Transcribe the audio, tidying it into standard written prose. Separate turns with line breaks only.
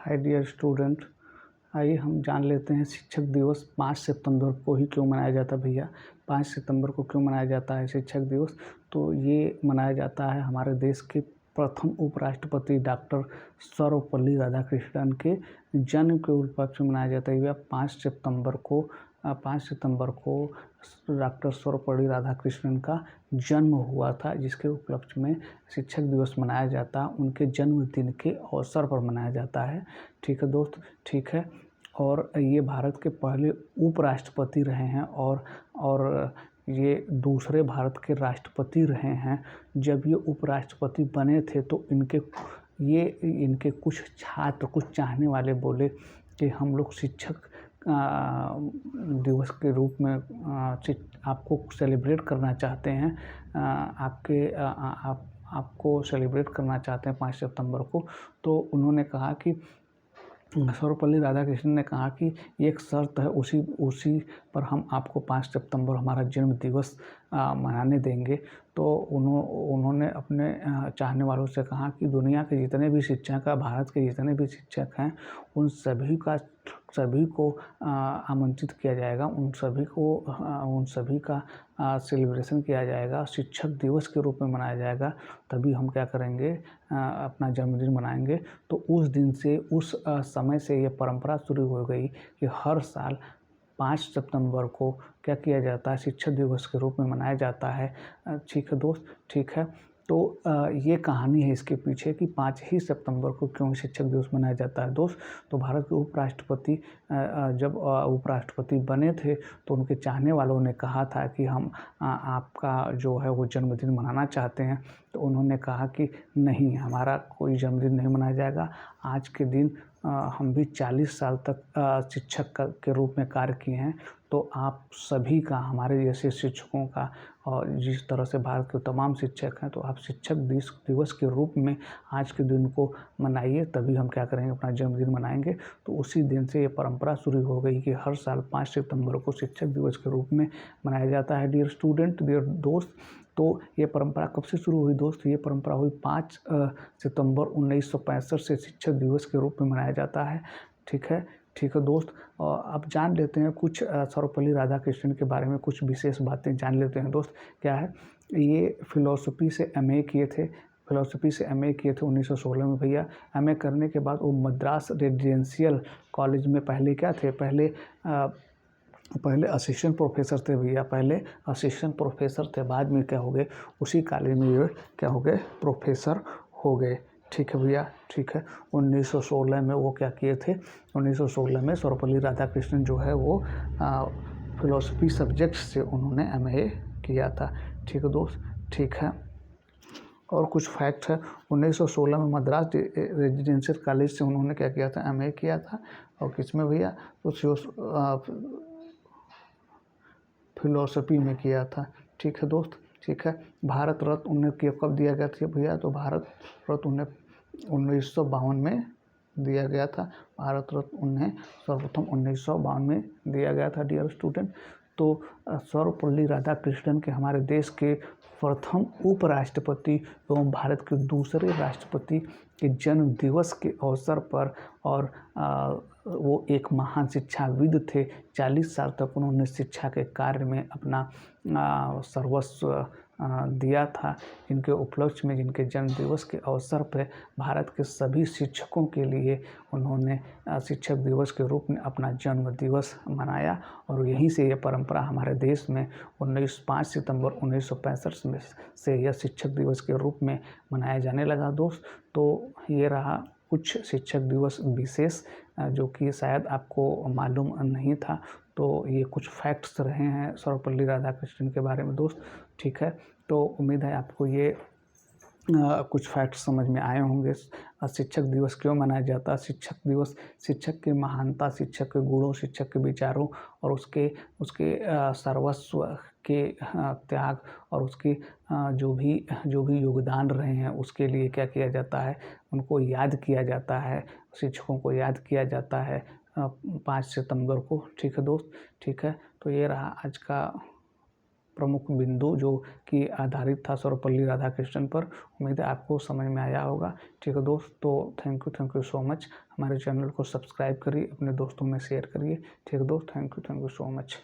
Hi dear student, आइए हम जान लेते हैं शिक्षक दिवस 5 सितंबर को ही क्यों मनाया जाता है भैया। 5 सितंबर को क्यों मनाया जाता है शिक्षक दिवस? तो ये मनाया जाता है हमारे देश के प्रथम उपराष्ट्रपति डॉक्टर सर्वपल्ली राधाकृष्णन के जन्म के उपलक्ष्य में मनाया जाता है भैया। 5 सितंबर को डॉक्टर सर्वपल्ली राधाकृष्णन का जन्म हुआ था, जिसके उपलक्ष्य में शिक्षक दिवस मनाया जाता है। उनके जन्मदिन के अवसर पर मनाया जाता है। ठीक है दोस्त, ठीक है। और ये भारत के पहले उपराष्ट्रपति रहे हैं और ये दूसरे भारत के राष्ट्रपति रहे हैं। जब ये उपराष्ट्रपति बने थे तो इनके कुछ छात्र, कुछ चाहने वाले बोले कि हम लोग शिक्षक दिवस के रूप में आपको सेलिब्रेट करना चाहते हैं। आपको सेलिब्रेट करना चाहते हैं 5 सितंबर को। तो उन्होंने कहा कि सर्वपल्ली राधाकृष्णन ने कहा कि एक शर्त है, उसी पर हम आपको 5 सितंबर हमारा जन्म दिवस मनाने देंगे। तो उन्होंने अपने चाहने वालों से कहा कि दुनिया के जितने भी शिक्षक हैं, भारत के जितने भी शिक्षक हैं, उन सभी को आमंत्रित किया जाएगा, उन सभी का सेलिब्रेशन किया जाएगा, शिक्षक दिवस के रूप में मनाया जाएगा। तभी हम क्या करेंगे, अपना जन्मदिन मनाएंगे। तो उस दिन से, उस समय से ये परंपरा शुरू हो गई कि हर साल 5 सितंबर को क्या किया जाता है, शिक्षक दिवस के रूप में मनाया जाता है। ठीक है दोस्त, ठीक है। तो ये कहानी है इसके पीछे कि 5 ही सितंबर को क्यों शिक्षक दिवस मनाया जाता है दोस्त। तो भारत के उपराष्ट्रपति जब उपराष्ट्रपति बने थे तो उनके चाहने वालों ने कहा था कि हम आपका जो है वो जन्मदिन मनाना चाहते हैं। तो उन्होंने कहा कि नहीं, हमारा कोई जन्मदिन नहीं मनाया जाएगा। आज के दिन हम भी 40 साल तक शिक्षक के रूप में कार्य किए हैं। तो आप सभी का, हमारे जैसे शिक्षकों का, और जिस तरह से भारत के तमाम शिक्षक हैं, तो आप शिक्षक दिवस के रूप में आज के दिन को मनाइए। तभी हम क्या करेंगे, अपना जन्मदिन मनाएंगे। तो उसी दिन से ये परंपरा शुरू हो गई कि हर साल 5 सितंबर को शिक्षक दिवस के रूप में मनाया जाता है। डियर स्टूडेंट, डियर दोस्त, तो ये परंपरा कब से शुरू हुई दोस्त? ये परंपरा हुई 5 सितंबर 1965 से शिक्षक दिवस के रूप में मनाया जाता है। ठीक है, ठीक है दोस्त। अब जान लेते हैं कुछ सर्वपल्ली राधाकृष्णन के बारे में, कुछ विशेष बातें जान लेते हैं दोस्त। क्या है, ये फ़िलॉसफ़ी से एमए किए थे। 1916 में भैया। एमए करने के बाद वो मद्रास रेजिडेंशियल कॉलेज में पहले क्या थे, पहले असिस्टेंट प्रोफेसर थे भैया। पहले असिस्टेंट प्रोफेसर थे, बाद में क्या हो गए, उसी कॉलेज में ये क्या हो गए, प्रोफेसर हो गए। ठीक है भैया, ठीक है। 1916 में वो क्या किए थे, 1916 में सर्वपल्ली राधाकृष्णन जो है वो फ़िलॉसफ़ी सब्जेक्ट से उन्होंने एमए किया था। ठीक है दोस्त, ठीक है। और कुछ फैक्ट है, 1916 में मद्रास रेजिडेंशियल कॉलेज से उन्होंने क्या किया था, एमए किया था। और किसमें भैया, तो फ़िलॉसफ़ी में किया था। ठीक है दोस्त, ठीक है। भारत रत्न उन्हें कब दिया गया था भैया? तो भारत रत्न उन्हें 1952 में दिया गया था। भारत रत्न उन्हें सर्वप्रथम 1952 में दिया गया था डियर स्टूडेंट। तो सर्वपल्ली राधाकृष्णन के, हमारे देश के प्रथम उपराष्ट्रपति एवं भारत के दूसरे राष्ट्रपति के जन्म दिवस के अवसर पर, और वो एक महान शिक्षाविद थे। 40 साल तक उन्होंने शिक्षा के कार्य में अपना सर्वस्व दिया था। इनके उपलक्ष्य में, जिनके जन्म दिवस के अवसर पर भारत के सभी शिक्षकों के लिए उन्होंने शिक्षक दिवस के रूप में अपना जन्म दिवस मनाया। और यहीं से ये परंपरा हमारे देश में 5 सितंबर 1965 में से यह शिक्षक दिवस के रूप में मनाया जाने लगा दोस्त। तो ये रहा कुछ शिक्षक दिवस विशेष, जो कि शायद आपको मालूम नहीं था। तो ये कुछ फैक्ट्स रहे हैं सर्वपल्ली राधाकृष्णन के बारे में दोस्त। ठीक है, तो उम्मीद है आपको ये कुछ फैक्ट्स समझ में आए होंगे। शिक्षक दिवस क्यों मनाया जाता है? शिक्षक दिवस शिक्षक की महानता, शिक्षक के गुणों, शिक्षक के विचारों और उसके सर्वस्व के त्याग और उसके जो भी योगदान रहे हैं, उसके लिए क्या किया जाता है, उनको याद किया जाता है, शिक्षकों को याद किया जाता है 5 सितंबर को। ठीक है दोस्त, ठीक है। तो ये रहा आज का प्रमुख बिंदु जो कि आधारित था सर्वपल्ली राधाकृष्णन पर। उम्मीद है आपको समझ में आया होगा। ठीक है दोस्त, तो थैंक यू सो मच। हमारे चैनल को सब्सक्राइब करिए, अपने दोस्तों में शेयर करिए। ठीक है दोस्त, थैंक यू सो मच।